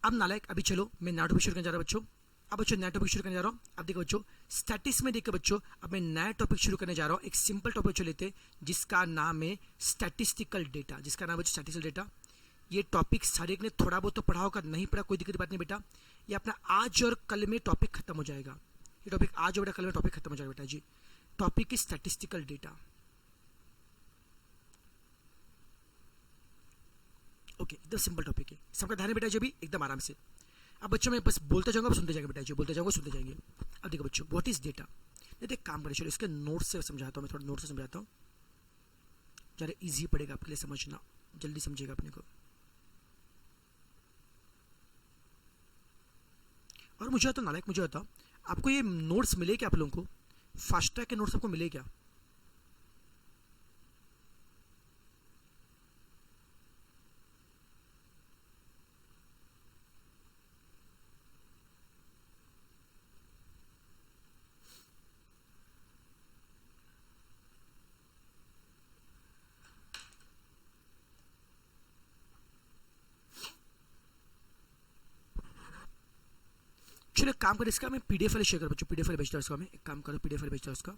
अब नालायक अभी चलो मैं नया टॉपिक शुरू करने जा रहा हूं बच्चों। अब बच्चों नया टॉपिक शुरू करने जा रहा हूं। अब देखो बच्चों स्टैटिस्टिक्स में देखो बच्चों, अब मैं नया टॉपिक शुरू करने जा रहा हूं। एक सिंपल टॉपिक चो लेते जिसका नाम है स्टैटिस्टिकल डेटा। जिसका नाम है स्टैटिस्टिकल डेटा। ये टॉपिक सारे ने थोड़ा बहुत तो पढ़ा होगा, नहीं पढ़ा कोई दिक्कत की बात नहीं बेटा। ये अपना आज और कल में टॉपिक खत्म हो जाएगा। ये टॉपिक आज और बेटा कल में टॉपिक खत्म हो जाएगा बेटा जी। Topic is statistical data. Okay एकदम सिंपल टॉपिक है, सबका ध्यान है बेटा जी। भी एकदम आराम से। अब बच्चों मैं बस बोलते जाऊंगा, सुनते जाएंगे बेटा जी, बोलते जाऊंगा सुनते जाएंगे। अब देखो बच्चों व्हाट इज डेटा। नहीं एक काम करें चलो इसके नोट से समझाता हूँ, मैं थोड़ा नोट से समझाता हूँ, जरा इजी पड़ेगा आपके लिए समझना, जल्दी समझिएगा अपने को। और मुझे आता नालायक, मुझे आता आपको ये नोट्स मिले क्या आप लोगों को? फास्ट ट्रैक के नोट्स आपको मिले क्या? चलो एक काम करें, इसका मैं पीडीएफ फाइल शेयर कर बच्चों, पीडीएफ फाइल भेजता हूँ इसका। मैं एक काम करो पीडीएफ फाइल भेजता हूँ इसका।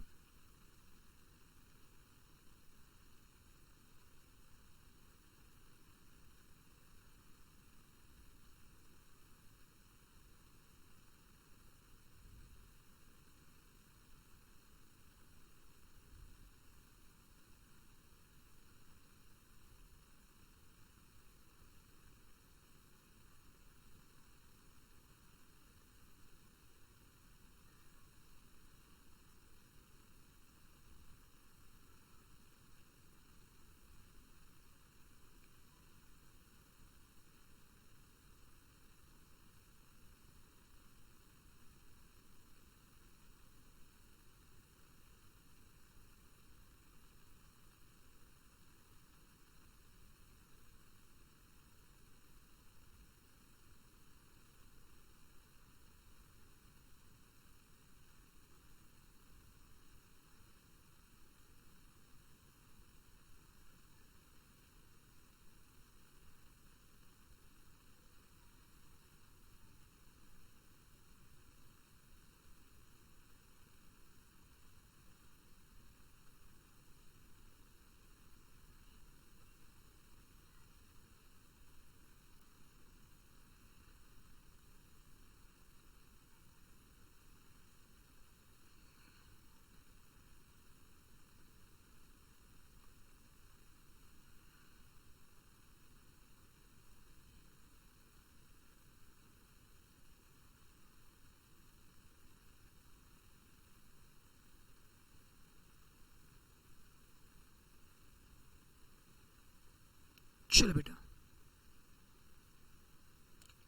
चलो बेटा,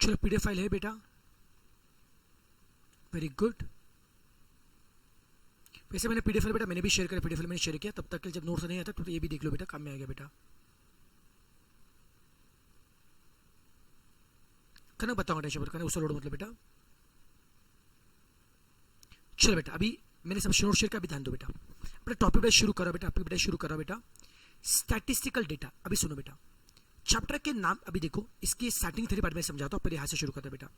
चलो पीडीएफ फाइल है बेटा, वेरी गुड। वैसे मैंने पीडीएफ फाइल बेटा मैंने भी शेयर किया, पीडीएफ फाइल मैंने शेयर किया, तब तक के जब नोट्स नहीं आता तो ये भी देख लो बेटा, काम में आ गया बेटा। कहना बताऊंगा टेंशन पर, कहना उससे लोड मतलब बेटा। चलो बेटा अभी मैंने सब नोट शेयर किया, अभी ध्यान दो बेटा। अपना टॉपिक बेटा शुरू करो बेटा, टॉपिक बेटा शुरू करो बेटा। Statistical data. अभी सुनो बेटा, चैप्टर के नाम अभी देखो, इसकी स्टार्टिंग थ्योरी पार्ट में समझाता हूं, पहले यहां से शुरू करते हैं बेटा।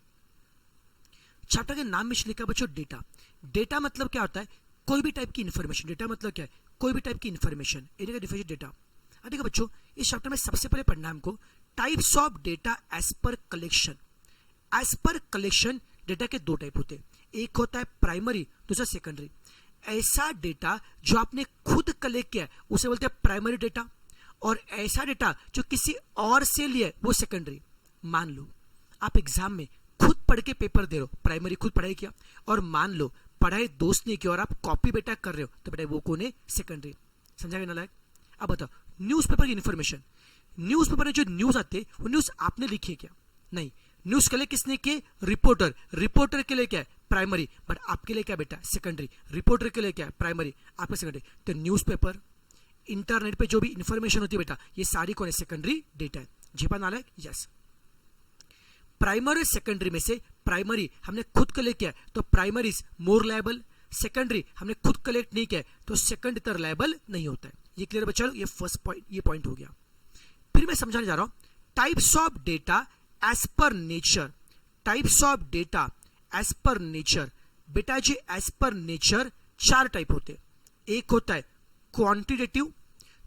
चैप्टर के नाम में लिखा बच्चों डेटा। डेटा मतलब क्या होता है? कोई भी टाइप की इंफॉर्मेशन। डेटा मतलब क्या है? कोई भी टाइप की इंफॉर्मेशन, एरिया का डिफिनेशन डेटा। देखो बच्चों इस चैप्टर में सबसे पहले पढ़ना हमको types of data as per collection. As per collection data के दो टाइप होते हैं, एक होता है प्राइमरी, दूसरा सेकेंडरी। ऐसा डेटा जो आपने खुद कलेक्ट किया है उसे बोलते हैं प्राइमरी डेटा, और ऐसा डेटा जो किसी और से लिया है वो सेकेंडरी। मान लो आप एग्जाम में खुद पढ़ के पेपर दे रहे हो, प्राइमरी खुद पढ़ाई किया, और मान लो पढ़ाई दोस्त ने किया और आप कॉपी बेटा कर रहे हो, तो बेटा वो कौन है? सेकेंडरी। समझा गया नालायक? अब बताओ न्यूज़पेपर की इन्फॉर्मेशन, न्यूज़पेपर में जो न्यूज आते हैं वो न्यूज आपने लिखी है क्या? नहीं। न्यूज के लिए किसने किए? रिपोर्टर। रिपोर्टर के लिए क्या है? प्राइमरी। बट आपके लिए क्या बेटा? सेकेंडरी। रिपोर्टर के लिए क्या है? प्राइमरी। आपके सेकेंडरी। तो न्यूज़पेपर, इंटरनेट पे जो भी इंफॉर्मेशन होती है बेटा, ये सारी कौन है? सेकेंडरी डेटा है। जीपा नालायक? यस। प्राइमरी सेकेंडरी में से प्राइमरी हमने खुद कलेक्ट किया तो primary is more liable, secondary हमने खुद कलेक्ट नहीं किया तो सेकंड इतना लायबल नहीं होता है। ये क्लियर बच्चा? ये फर्स्ट पॉइंट, ये पॉइंट हो गया। फिर मैं समझाने जा रहा हूं types of data as per nature. Types of data as per nature, बेटा जी एज पर नेचर 4 टाइप होते हैं। एक होता है क्वांटिटेटिव,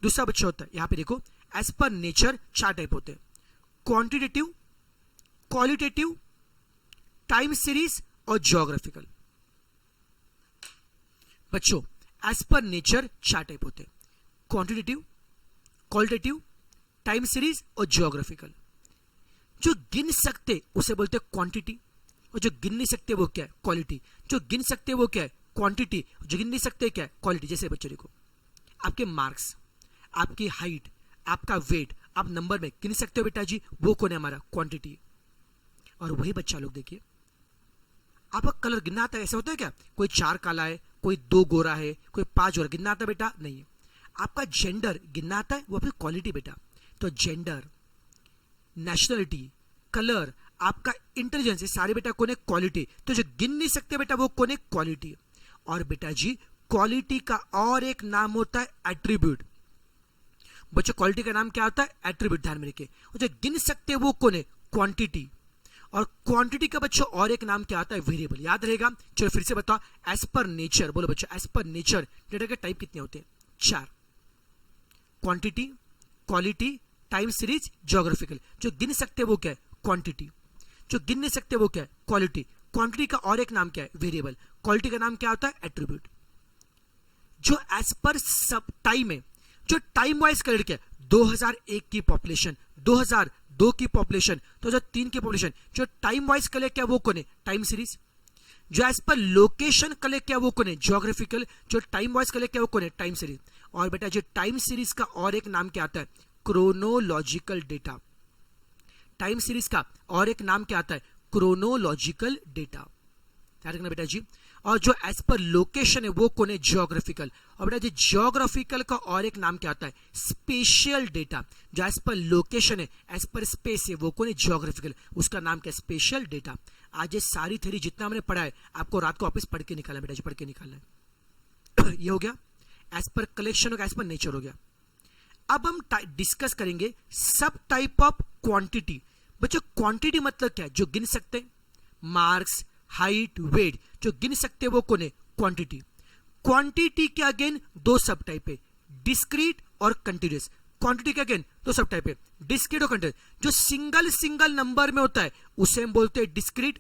दूसरा बच्चा होता है, यहां पे देखो एज पर नेचर 4 टाइप होते हैं, क्वांटिटेटिव, क्वालिटेटिव, टाइम सीरीज और ज्योग्राफिकल। बच्चों एज पर नेचर 4 टाइप होते हैं, क्वांटिटेटिव, क्वालिटेटिव, टाइम सीरीज और ज्योग्राफिकल। जो गिन सकते उसे बोलते हैं क्वांटिटी, और जो गिन नहीं सकते वो क्या है, क्वालिटी। जो गिन सकते वो क्या है, क्वांटिटी। जो गिन नहीं सकते क्या है, क्वालिटी। जैसे बच्चों देखो, आपके मार्क्स, आपकी हाइट, आपका वेट, आप नंबर में गिन सकते हो बेटा जी, वो कौन है, हमारा क्वांटिटी। और वही बच्चा लोग देखिए, आपका कलर गिनना आता है, ऐसा होता है क्या, कोई 4 काला है, कोई 2 गोरा है, कोई 5 गोरा, गिनना आता है बेटा, नहीं है। आपका जेंडर गिनना आता है, वो आपकी क्वालिटी बेटा। तो जेंडर, नेशनलिटी, कलर, आपका इंटेलिजेंस, ये सारे बेटा कौन है, क्वालिटी। तो जो गिन नहीं सकते बेटा वो कौन है, क्वालिटी। और बेटा जी क्वालिटी का और एक नाम होता है एट्रीब्यूट। बच्चों क्वालिटी का नाम क्या होता है, एट्रीब्यूट, ध्यान में रखिए। और जो गिन सकते वो कौन है, क्वांटिटी। और क्वांटिटी का बच्चों और एक नाम क्या आता है, वेरिएबल। याद रहेगा, चलो फिर से बताओ, एज पर नेचर, बोलो बच्चों, एज पर नेचर डेटा के टाइप कितने होते हैं, 4, quantity, quality, time series, geographical. जो गिन सकते वो क्या है, क्वांटिटी। जो गिन नहीं सकते वो क्या है, क्वालिटी। क्वांटिटी का और एक नाम क्या है, वेरिएबल। क्वालिटी का नाम क्या होता है, एट्रीब्यूट। जो एज पर सब टाइम है, जो टाइम वाइज कलेक्ट किया, 2001 की पॉपुलेशन, 2002 की पॉपुलेशन, 2003 की पॉपुलेशन, जो टाइम वाइज कलेक्ट किया वो कौन है, टाइम सीरीज। जो एज पर लोकेशन कलेक्ट किया वो कौन है, ज्योग्राफिकल। जो टाइम वाइज कलेक्ट किया वो कौन है, टाइम सीरीज। और बेटा जो टाइम सीरीज का और एक नाम क्या आता है, क्रोनोलॉजिकल डेटा। टाइम सीरीज का और एक नाम क्या आता है, क्रोनोलॉजिकल डेटा। ध्यान रखना बेटा जी। और जो एज पर लोकेशन है वो कौन है, ज्योग्राफिकल। और बेटा जी ज्योग्राफिकल का और एक नाम क्या आता है, स्पेशियल डेटा। जो एज पर लोकेशन है, एज पर स्पेस है, वो कौन है, ज्योग्राफिकल। उसका नाम क्या है, स्पेशियल डेटा। आज ये सारी थ्योरी जितना हमने पढ़ा है, आपको रात को वापस पढ़ के निकालना बेटा जी, पढ़ के निकालना है। ये हो गया एज पर कलेक्शन और एज पर नेचर हो गया। अब हम डिस्कस करेंगे सब टाइप ऑफ क्वांटिटी। बच्चों क्वांटिटी मतलब क्या है, जो गिन सकते, मार्क्स, हाइट, वेट, जो गिन सकते वो कौन है, क्वांटिटी। क्वांटिटी के अगेन 2 सब टाइप है, डिस्क्रीट और कंटिन्यूअस। क्वांटिटी के अगेन 2 सब टाइप है, डिस्क्रीट और कंटिन्यूअस। जो सिंगल नंबर में होता है उसे हम बोलते हैं डिस्क्रीट,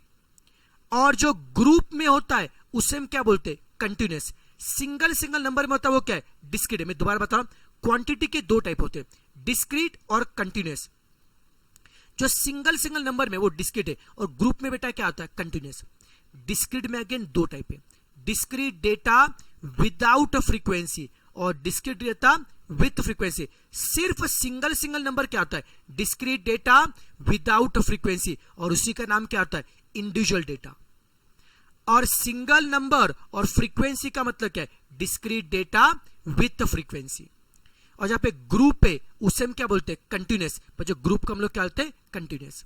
और जो ग्रुप में होता है उसे हम क्या बोलते हैं, कंटिन्यूअस। सिंगल नंबर में होता है वो क्या है, डिस्क्रीट है। मैं दोबारा बता रहा हूं, क्वांटिटी के 2 टाइप होते हैं, डिस्क्रीट और कंटिन्यूअस। जो सिंगल नंबर में वो डिस्क्रीट है, और ग्रुप में बेटा क्या होता है, कंटिन्यूअस। डिस्क्रीट में अगेन 2 टाइप है, डिस्क्रीट डेटा विदाउट फ्रीक्वेंसी और डिस्क्रीट डेटा विथ फ्रीक्वेंसी। सिर्फ सिंगल नंबर क्या होता है, डिस्क्रीट डेटा विदाउट फ्रीक्वेंसी, और उसी का नाम क्या होता है, इंडिविजुअल डेटा। और सिंगल नंबर और फ्रीक्वेंसी का मतलब क्या है, डिस्क्रीट डेटा विथ फ्रीक्वेंसी। और जहां पे ग्रुप है उसे हम क्या बोलते हैं, कंटिन्यूअस। पर जो ग्रुप को हम लोग क्या बोलते हैं, कंटिन्यूअस।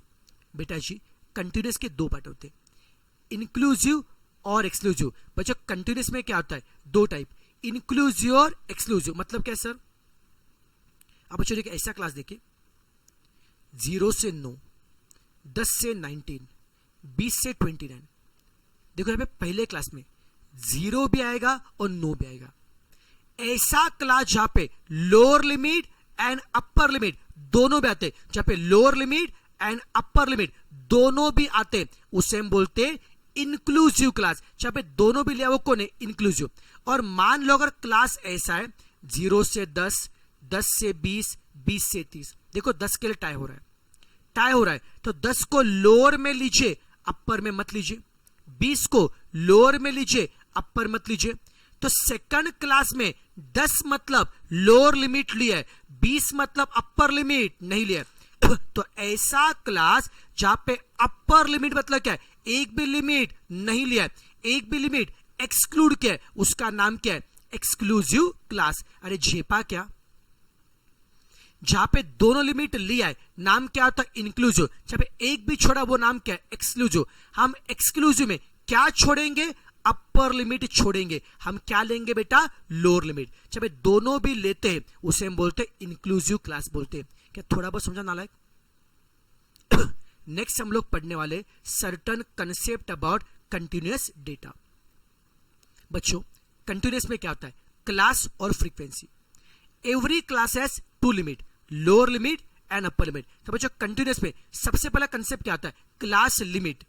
बेटा जी कंटिन्यूअस के 2 पार्ट होते हैं, इंक्लूसिव और एक्सक्लूसिव। बच्चों कंटिन्यूअस में क्या होता है, 2 टाइप, इंक्लूसिव और एक्सक्लूसिव। मतलब क्या सर, अब बच्चों देखिए ऐसा क्लास देखिए, 0 से 9, 10 से 19, 20 से 29। देखो यहाँ पे पहले क्लास में 0 भी आएगा और 9 भी आएगा। ऐसा क्लास जहां पे lower limit and upper limit दोनों भी आते, जहां पे lower limit and upper limit दोनों भी आते, उसे हम बोलते हैं इंक्लूसिव क्लास। जहां पे दोनों भी लिया वो कौन है, इंक्लूसिव। और मान लो अगर क्लास ऐसा है 0 से 10, 10 से 20, 20 से 30। देखो 10 के लिए टाई हो रहा है, तो 10 को लोअर में लीजिए, अपर में मत लीजिए। 20 को लोअर में लीजिए, अपर मत लीजिए। तो सेकंड क्लास में 10 मतलब लोअर लिमिट लिया है, 20 मतलब अपर लिमिट नहीं लिया। तो ऐसा क्लास जहां पे अपर लिमिट मतलब क्या है, एक भी लिमिट नहीं लिया, एक भी लिमिट एक्सक्लूड किया है, उसका नाम क्या है, एक्सक्लूसिव क्लास। अरे झेपा क्या, जहां पे दोनों लिमिट लिया है नाम क्या होता है, इंक्लूसिव। जहां पे एक भी छोड़ा वो नाम क्या है, एक्सक्लूसिव। हम एक्सक्लूसिव में क्या छोड़ेंगे, अपर लिमिट छोड़ेंगे, हम क्या लेंगे बेटा, लोअर लिमिट। जब दोनों भी लेते हैं उसे हम बोलते हैं इंक्लूसिव क्लास बोलते हैं। क्या थोड़ा बहुत समझा नालायक? नेक्स्ट हम लोग पढ़ने वाले certain concept about continuous data. बच्चों कंटिन्यूअस में क्या होता है, क्लास और frequency. Every class has two limit, lower limit and upper limit. तो बच्चों कंटिन्यूअस में सबसे पहला कंसेप्ट क्या होता है, क्लास लिमिट।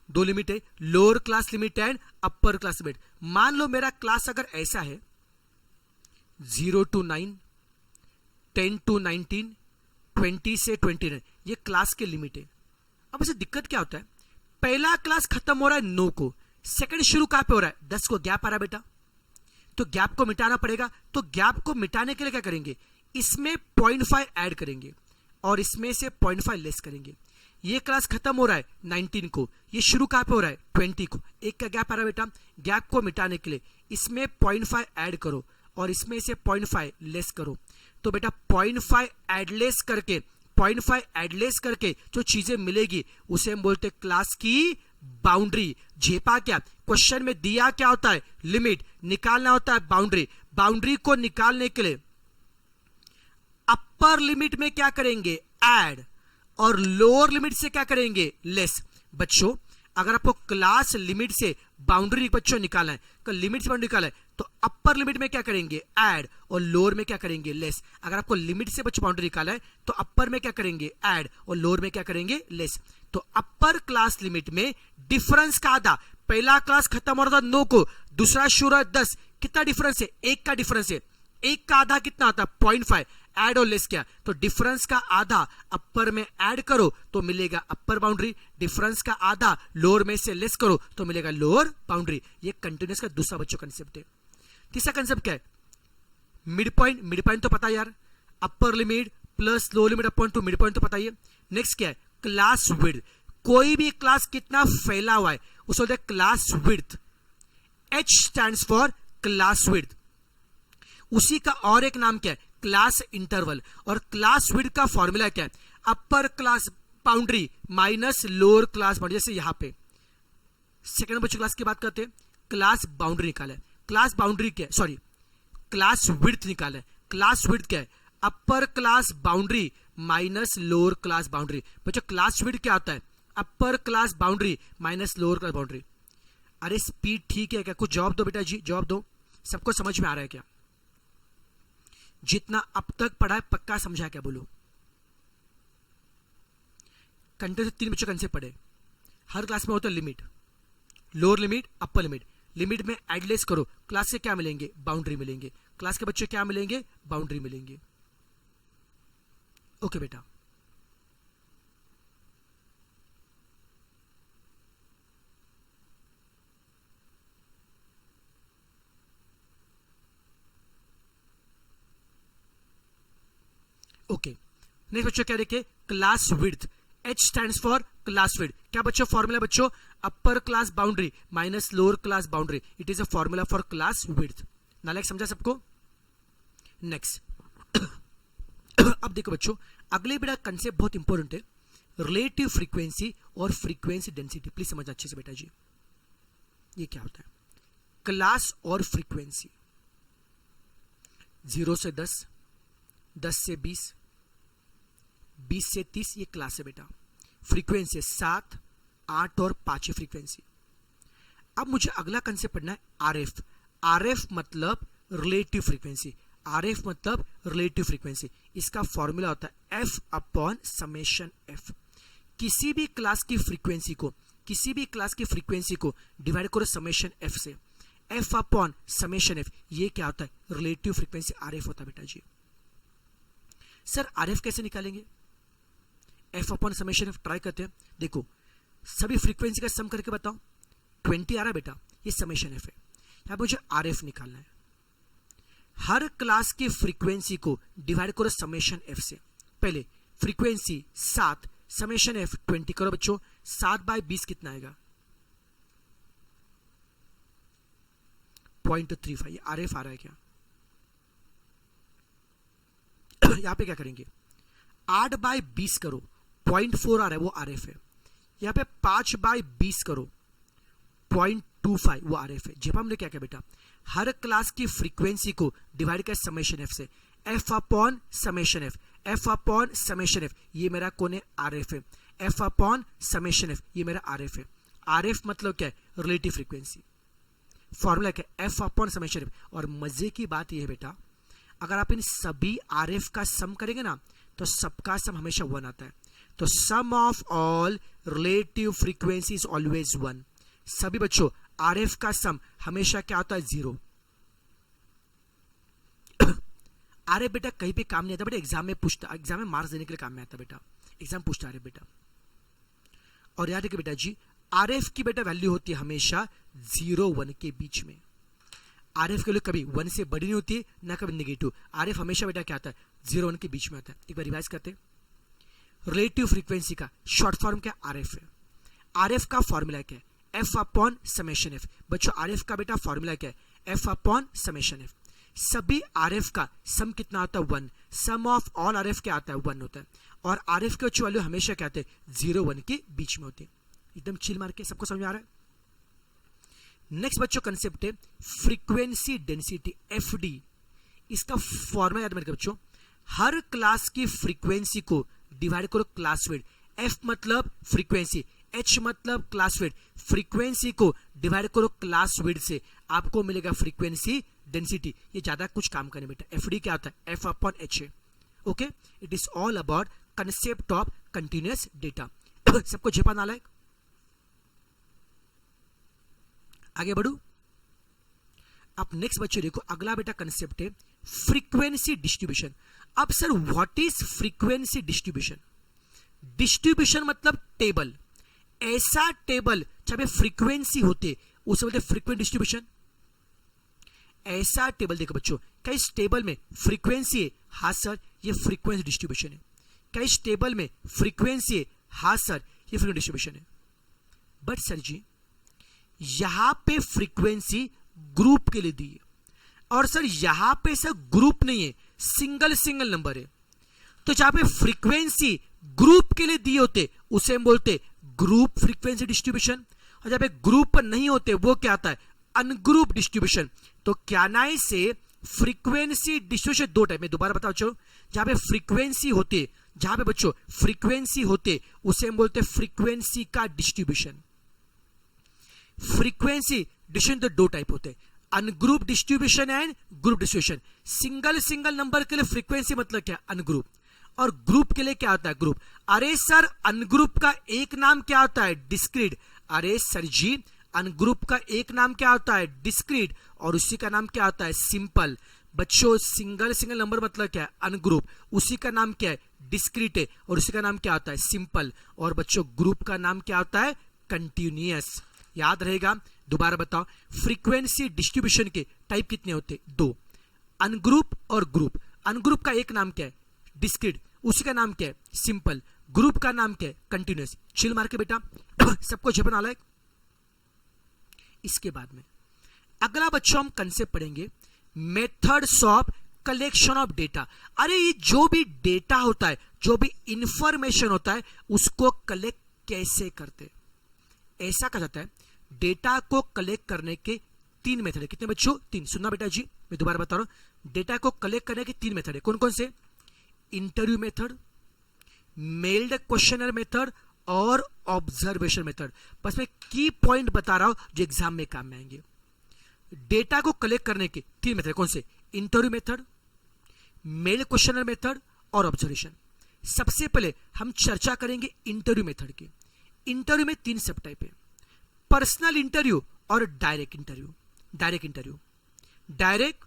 दो लिमिट है, lower class limit and upper class limit. मान लो मेरा क्लास अगर ऐसा है 0 to 9, 10 to 19, 20 से 29, ये क्लास के लिमिट है। अब इसे दिक्कत क्या होता है, पहला क्लास खत्म हो रहा है 9 को, सेकंड शुरू कहां पे हो रहा है, 10 को गैप आ रहा है बेटा, तो गैप को मिटाना पड़ेगा। तो गैप को मिटाने के लिए क्या करेंगे, इसमें 0.5 ऐड करेंगे और इसमें से 0.5 लेस करेंगे। ये क्लास खत्म हो रहा है 19 को, ये शुरू कहां पे हो रहा है 20 को, एक का गैप आ रहा है बेटा। गैप को मिटाने के लिए इसमें 0.5 ऐड करो और इसमें से 0.5 लेस करो। तो बेटा 0.5 एडलेस करके 0.5 एडलेस करके जो चीजें मिलेगी उसे हम बोलते हैं क्लास की बाउंड्री। झेपा क्या, क्वेश्चन में दिया क्या होता है, लिमिट, निकालना होता है बाउंड्री। बाउंड्री को निकालने के लिए अपर लिमिट में क्या करेंगे, ऐड, और लोअर लिमिट से क्या करेंगे, लेस। बच्चों अगर आपको क्लास लिमिट से बाउंड्री बच्चों निकालना है, लिमिट से बाउंड्री निकालना है, तो अपर लिमिट में क्या करेंगे, ऐड, और लोअर में क्या करेंगे, लेस। अगर आपको लिमिट से बच्चों बाउंड्री निकालना है तो अपर में क्या करेंगे, ऐड, और लोअर में क्या करेंगे, लेस। तो अपर क्लास लिमिट में डिफरेंस का आधा, पहला क्लास खत्म हो रहा था 9 को, दूसरा शुरू है 10, कितना डिफरेंस है, 1 का डिफरेंस है। 1 का आधा कितना आता है 0.5, ऐड और लेस किया तो डिफरेंस का आधा अपर में ऐड करो तो मिलेगा अपर बाउंड्री, डिफरेंस का आधा लोअर में से लेस करो तो मिलेगा लोअर बाउंड्री। ये कंटिन्यूअस का दूसरा बच्चों कंसेप्ट है। तीसरा कंसेप्ट क्या है, मिड पॉइंट। मिड पॉइंट तो पता है यार, upper limit plus lower limit upon two, mid point तो पता ही है। नेक्स्ट क्या है, क्लास विड्थ। कोई भी क्लास कितना फैला हुआ है उसे बोलते हैं class width. H stands for class width. उसी का और एक नाम क्या है, क्लास इंटरवल। और क्लास विड्थ का फॉर्मूला क्या है, upper class boundary minus lower class boundary. जैसे यहां पे सेकंड बच्चों क्लास की बात करते हैं, क्लास बाउंड्री निकाला है, क्लास बाउंड्री क्या है, सॉरी क्लास विड्थ निकाला है। क्लास विड्थ क्या है, upper class boundary minus lower class boundary. बच्चों क्लास विड्थ क्या होता है, upper class boundary minus lower class boundary. अरे स्पीड ठीक है क्या, कुछ जवाब दो बेटा जी, जवाब दो। सबको समझ में आ रहा है क्या, जितना अब तक पढ़ा है पक्का समझा क्या, बोलो। कंटेंट से 3 बच्चों कंसेप्ट पढ़े, हर क्लास में होता है limit, lower limit, upper limit. Limit में एडलेस करो, क्लास से क्या मिलेंगे, बाउंड्री मिलेंगे। क्लास के बच्चे क्या मिलेंगे, बाउंड्री मिलेंगे। ओके बेटा, ओके। नेक्स्ट बच्चों क्या देखे, class width. H stands for class width. क्या बच्चों फॉर्मूला, बच्चों upper class boundary minus lower class boundary, it is a formula for class width. नालायक समझा सबको। नेक्स्ट अब देखो बच्चों, अगले बेटा कंसेप्ट बहुत इंपॉर्टेंट है, रिलेटिव फ्रीक्वेंसी और फ्रीक्वेंसी डेंसिटी। प्लीज समझना अच्छे से बेटा जी, ये क्या होता है, क्लास और फ्रीक्वेंसी। 0 से 10, 10 से 20, 20 से 30 ये क्लास है बेटा। फ्रीक्वेंसी 7, 8 और 5 फ्रीक्वेंसी। अब मुझे अगला कंसेप्ट पढ़ना है आरएफ। आरएफ मतलब रिलेटिव फ्रीक्वेंसी। आरएफ मतलब रिलेटिव फ्रीक्वेंसी। इसका फॉर्मूला होता है एफ अपॉन समेशन एफ। किसी भी क्लास की फ्रीक्वेंसी को, किसी भी क्लास की फ्रीक्वेंसी को डिवाइड करो समेशन एफ से, एफ अपॉन समेशन एफ। ये क्या होता है, रिलेटिव फ्रीक्वेंसी आरएफ होता है बेटा जी। सर आरएफ कैसे निकालेंगे, F upon summation F. Try करते हैं, देखो सभी फ्रीक्वेंसी का सम करके बताओ। 20 आ रहा है बेटा, ये समेशन एफ है। यहां मुझे आरएफ निकालना है। हर क्लास की फ्रीक्वेंसी को डिवाइड करो समेशन एफ से। पहले फ्रीक्वेंसी 7, समेशन एफ 20 करो बच्चों। 7/20 कितना आएगा, 0.35। ये आरएफ आ रहा है क्या, यहां पे क्या करेंगे, 8/20 करो, 0.4 आ रहा है, वो आरएफ है। यहां पे 5/20 करो, 0.25 वो आरएफ है। जब हमने क्या किया बेटा, हर क्लास की फ्रीक्वेंसी को डिवाइड किया समेशन एफ से, F upon summation F, F upon summation F. ये मेरा कौन है, आरएफ है। एफ अपॉन समेशन एफ, ये मेरा आर एफ है। आर एफ मतलब क्या है? Relative frequency. फॉर्मूला क्या है? F upon summation F. और मजे की बात यह है बेटा, अगर आप इन सभी आर एफ का सम करेंगे ना तो सबका सम हमेशा 1 आता है। तो sum of all relative frequency is always 1। सभी बच्चों आर एफ का सम हमेशा क्या होता है? 0। आर एफ बेटा कहीं पे काम नहीं आता बेटा, एग्जाम में पूछता, एग्जाम में मार्क्स देने के लिए काम में आता बेटा, एग्जाम पूछता आर एफ बेटा। और याद रखिए बेटा जी, आर एफ की बेटा वैल्यू होती है हमेशा 0-1 के बीच में। आर एफ के लिए कभी 1 से बड़ी नहीं होती है ना कभी नेगेटिव। आर एफ हमेशा बेटा क्या आता है? 0-1 के बीच में आता है। एक बार रिवाइज करते हैं। रिलेटिव फ्रीक्वेंसी का शॉर्ट फॉर्म क्या? आर एफ है। आर एफ का फॉर्मूला क्या है? F upon summation F. बच्चों आर एफ का बेटा फॉर्मूला क्या है? F upon summation F. सभी आर एफ का सम कितना आता है? 1। सम ऑफ ऑल आर एफ क्या आता है? 1 होता है। और आर एफ के वैल्यू हमेशा क्या आते हैं? 0-1 के बीच में होते हैं। एकदम चिल मार के सबको समझ में आ रहा है? नेक्स्ट बच्चों कंसेप्ट है फ्रीक्वेंसी डेंसिटी, एफडी। इसका फॉर्मूला याद रखिए बच्चों, हर क्लास की फ्रीक्वेंसी को डिवाइड करो क्लास विड्थ। एफ मतलब फ्रीक्वेंसी, एच मतलब क्लास विड्थ। फ्रीक्वेंसी को डिवाइड करो क्लास विड्थ से, आपको मिलेगा फ्रीक्वेंसी डेंसिटी। ये ज्यादा कुछ काम करने बेटा। एफडी क्या होता है? एफ अपॉन एच है। Okay, it is all about concept of continuous data. सबको झेपा नाला है? आगे बढ़ू। अब नेक्स्ट बच्चों देखो, अगला बेटा कंसेप्ट है फ्रीक्वेंसी डिस्ट्रीब्यूशन। अब sir what is frequency distribution? Distribution मतलब टेबल, ऐसा टेबल जहां पे फ्रीक्वेंसी होते उसे बोलते फ्रीक्वेंसी डिस्ट्रीब्यूशन। ऐसा टेबल देखो बच्चों, क्या इस टेबल में फ्रीक्वेंसी है? हाँ सर, ये फ्रीक्वेंसी डिस्ट्रीब्यूशन है। क्या इस टेबल में फ्रीक्वेंसी है? हाँ सर, ये फ्रीक्वेंसी डिस्ट्रीब्यूशन है। बट सर जी यहां पे फ्रीक्वेंसी ग्रुप के लिए दी है, और सर यहां पे सर ग्रुप नहीं है, सिंगल सिंगल नंबर है। तो जहां पे फ्रीक्वेंसी ग्रुप के लिए दिए होते उसे हम बोलते ग्रुप फ्रीक्वेंसी डिस्ट्रीब्यूशन, और जहां पे ग्रुप नहीं होते वो क्या आता है? Ungroup distribution. तो क्या नाइ से फ्रीक्वेंसी डिस्ट्रीब्यूशन दो टाइप में, दोबारा बताओ चलो। जहां पे फ्रीक्वेंसी होते, जहां पे बच्चों फ्रीक्वेंसी होते उसे हम बोलते फ्रीक्वेंसी का डिस्ट्रीब्यूशन। फ्रीक्वेंसी डिस्ट्रीब्यूशन तो दो टाइप होते हैं, ungroup distribution and group distribution. Single single number के लिए फ्रीक्वेंसी मतलब क्या? अनग्रुप। और ग्रुप के लिए क्या होता है? ग्रुप। अरे सर अनग्रुप का एक नाम क्या होता है? डिस्क्रीट। अरे सर जी अनग्रुप का एक नाम क्या होता है? डिस्क्रीट। और उसी का नाम क्या होता है? सिंपल। बच्चों सिंगल सिंगल नंबर मतलब क्या है? अनग्रुप। उसी का नाम क्या है? डिस्क्रीट है। और उसी का नाम क्या होता है? सिंपल। और बच्चों ग्रुप का नाम क्या होता है? कंटिन्यूअस। याद रहेगा? दोबारा बताओ, फ्रीक्वेंसी डिस्ट्रीब्यूशन के टाइप कितने होते? 2, अनग्रुप और ग्रुप। अनग्रुप का एक नाम क्या है? डिस्क्रीट। उसी का नाम क्या है? सिंपल। ग्रुप का नाम क्या है? कंटिन्यूअस। चिल मार के बेटा सबको झपन आला है। इसके बाद में अगला बच्चों हम कंसेप्ट पढ़ेंगे methods of collection of data. अरे ये जो भी डेटा होता है, जो भी इंफॉर्मेशन होता है, उसको कलेक्ट कैसे करते? ऐसा कहा जाता है डेटा को कलेक्ट करने के 3 मेथड है। कितने बच्चों? 3। सुनना बेटा जी, मैं दोबारा बता रहा हूं। डेटा को कलेक्ट करने के 3 मेथड है। कौन कौन से? Interview method, mailed questionnaire method और ऑब्जर्वेशन मेथड। बस मैं की पॉइंट बता रहा हूं जो एग्जाम में काम में आएंगे। डेटा को कलेक्ट करने के 3 मेथड कौन से? Interview method, mailed questionnaire method और ऑब्जर्वेशन। सबसे पहले हम चर्चा करेंगे इंटरव्यू मेथड की। इंटरव्यू में 3 सब टाइप है, पर्सनल इंटरव्यू और direct interview. Direct interview, direct,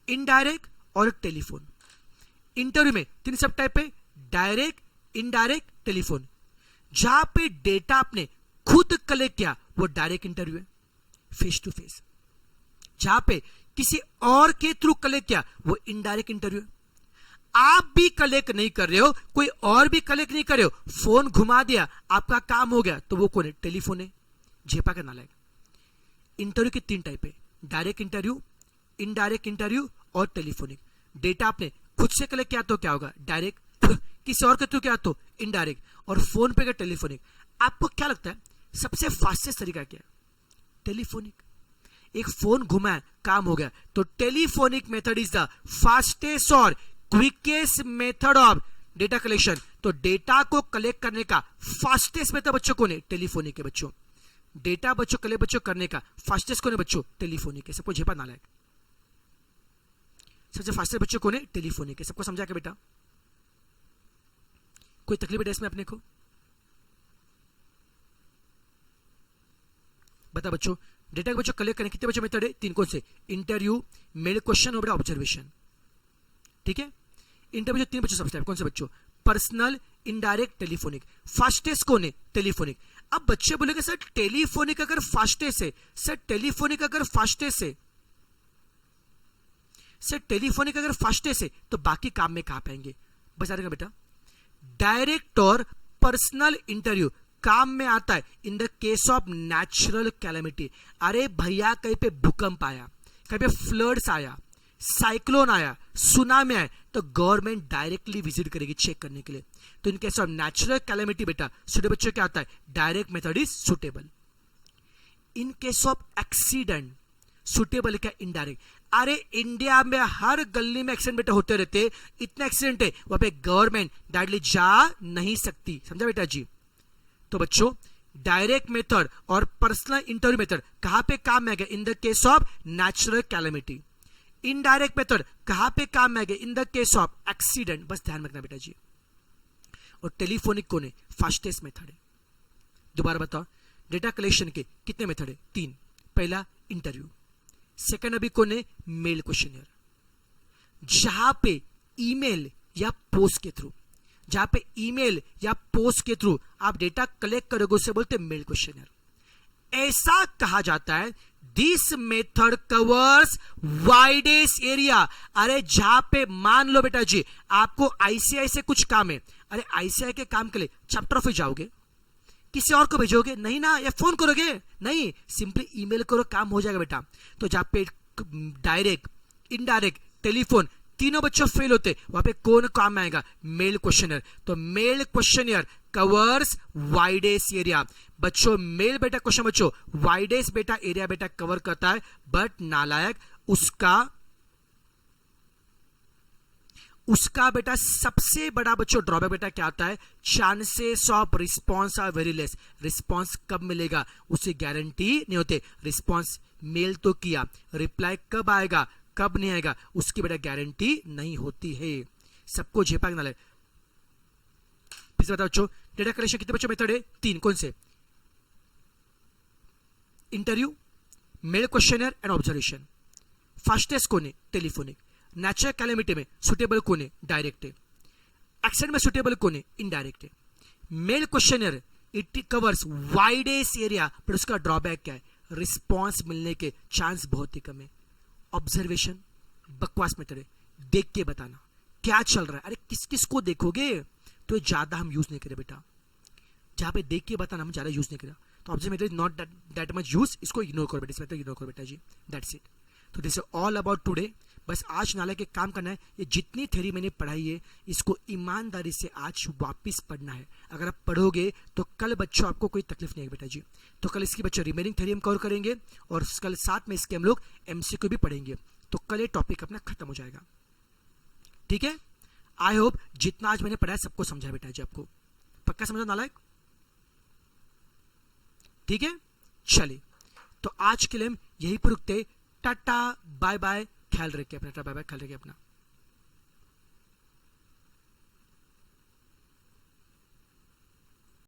indirect और टेलीफोन। इंटरव्यू में 3 सब टाइप है, डायरेक्ट, इनडायरेक्ट, टेलीफोन। जहां पे डेटा आपने खुद कलेक्ट किया वो डायरेक्ट इंटरव्यू है, फेस टू फेस। जहां पे किसी और के थ्रू कलेक्ट किया वो इनडायरेक्ट इंटरव्यू है। आप भी कलेक्ट नहीं कर रहे हो, कोई और भी कलेक्ट नहीं कर रहे हो, फोन घुमा दिया, आपका काम हो गया, तो वो कौन है? टेलीफोन है। झेपा करना लगेगा। इंटरव्यू के 3 टाइप है, डायरेक्ट इंटरव्यू, इनडायरेक्ट इंटरव्यू और टेलीफोनिक। डेटा आपने खुद से कलेक्ट किया तो क्या होगा? डायरेक्ट। किसी और के थ्रू किया तो इनडायरेक्ट। और फोन पे का टेलीफोनिक। आपको क्या लगता है सबसे फास्टेस्ट तरीका क्या है? टेलीफोनिक। एक फोन घुमा, काम हो गया, तो telephonic method is the fastest और quickest method of data collection, तो डेटा को कलेक्ट करने का फास्टेस्ट मेथड बच्चों कौन है? टेलीफोनिक है बच्चों। डेटा बच्चों कलेक्ट बच्चों करने का फास्टेस्ट कौन है बच्चों? टेलीफोनिक है। सबको झेपा नालायक, सबसे फास्टेस्ट बच्चों कौन है? टेलीफोनिक है। सबको समझा क्या बेटा? कोई तकलीफ है इसमें अपने को? बता बच्चों, डेटा बच्चों कलेक्ट करने कितने बच्चों मेथड है? 3। कौन से? इंटरव्यू, मेल क्वेश्चन और ऑब्जर्वेशन। ठीक है, इंटरव्यू 3 बच्चों सबसे कौन से बच्चों? Personal, indirect, telephonic. फास्टेस्ट कौन है? टेलीफोनिक। अब बच्चे बोलेंगे सर टेलीफोनिक अगर फास्टेस्ट है, सर टेलीफोनिक अगर फास्टेस्ट है, सर टेलीफोनिक अगर फास्टेस्ट है तो बाकी काम में कहां पाएंगे? बता देगा बेटा, डायरेक्ट और पर्सनल इंटरव्यू काम में आता है in the case of natural calamity. अरे भैया कहीं पे भूकंप आया, कहीं पे फ्लड्स आया, साइक्लोन आया, सुनामी आया, तो गवर्नमेंट डायरेक्टली विजिट करेगी चेक करने के लिए। तो in case of natural calamity बेटा सुटेबल बच्चों क्या आता है? Direct method is suitable. In case of accident suitable क्या? इनडायरेक्ट। अरे इंडिया में हर गली में एक्सीडेंट बेटा होते रहते, इतने एक्सीडेंट है वहां पे गवर्नमेंट डायरेक्टली जा नहीं सकती। समझा बेटा जी? तो बच्चों डायरेक्ट मेथड और पर्सनल इंटरव्यू मेथड कहां पे काम में आ गया? In the case of natural calamity. Indirect method कहां पे काम में आ गया? In the case of accident. बस ध्यान रखना बेटा जी। और टेलीफोनिक कौन है? फास्टेस्ट मेथड है। दोबारा बताओ, डेटा कलेक्शन के कितने मेथड है? 3। पहला इंटरव्यू, सेकंड अभी कौन है? मेल क्वेश्चनियर, जहां पे ईमेल या पोस्ट के थ्रू, जहां पे ईमेल या पोस्ट के थ्रू आप डेटा कलेक्ट करोगे उसे बोलते हैं मेल क्वेश्चनियर। ऐसा कहा जाता है this method covers widest area. अरे जहां पे मान लो बेटा जी आपको आईसीआई से कुछ काम है, अरे आईसीआई के काम के लिए चैप्टर ऑफिस जाओगे? किसी और को भेजोगे? नहीं ना। या फोन करोगे? नहीं, सिंपली ईमेल करो, काम हो जाएगा बेटा। तो जहां पे डायरेक्ट, इनडायरेक्ट, टेलीफोन तीनों बच्चों फेल होते, वहां पे कौन काम में आएगा? Mail questionnaire. तो mail questionnaire covers widest area. बच्चों मेल बेटा क्वेश्चन बच्चों वाइडेस्ट बेटा एरिया बेटा कवर करता है, बट नालायक उसका बेटा सबसे बड़ा बच्चों ड्रॉबैक बेटा क्या आता है? Chances of response are very less. Response कब मिलेगा उसे गारंटी नहीं होते। रिस्पॉन्स मेल तो किया, रिप्लाई कब आएगा कब नहीं आएगा उसकी बेटा गारंटी नहीं होती है। सबको झेपा ना ले। फिर से बताओ बच्चों, डेटा कलेक्शन कितने बच्चों मेथड है? 3। कौन से? Interview, mail questionnaire and observation. Fastest कौन है? टेलीफोनिक। नेचुरल कैलेमिटी में सुटेबल कौन है? डायरेक्ट है। एक्सीडेंट में सुटेबल कौन है? इनडायरेक्ट है। Mail questionnaire it covers widest area, पर उसका ड्रॉबैक क्या है? रिस्पॉन्स मिलने के चांस बहुत ही कम है। ऑब्जर्वेशन बकवास मेथड है, देख के बताना क्या चल रहा है। अरे किस किस को देखोगे? तो ज्यादा हम यूज नहीं करें बेटा, जहां पे देख के बताना हम ज्यादा यूज नहीं करें। तो observation is not that much use, इसको इग्नोर करो बेटा, इस मेथड इग्नोर करो बेटा जी। That's it. तो this is all about today. बस आज नाला के काम करना है। ये जितनी थ्योरी मैंने पढ़ाई है इसको ईमानदारी से आज वापस पढ़ना है। अगर आप पढ़ोगे तो कल बच्चों आपको कोई तकलीफ नहीं है बेटा जी। तो कल इसकी बच्चों रिमेनिंग थ्योरी हम कवर करेंगे और कल साथ में इसके हम लोग एमसीक्यू भी पढ़ेंगे। तो कल ये टॉपिक अपना खत्म हो जाएगा। ठीक है, आई होप जितना आज मैंने पढ़ाया सबको समझा बेटा जी। आपको पक्का समझा नालायक? ठीक है, चलिए तो आज के लिए हम यही पर रुकते। टाटा बाय बाय, ख्याल रखिए अपना, बाय बाय, ख्याल रखिए अपना।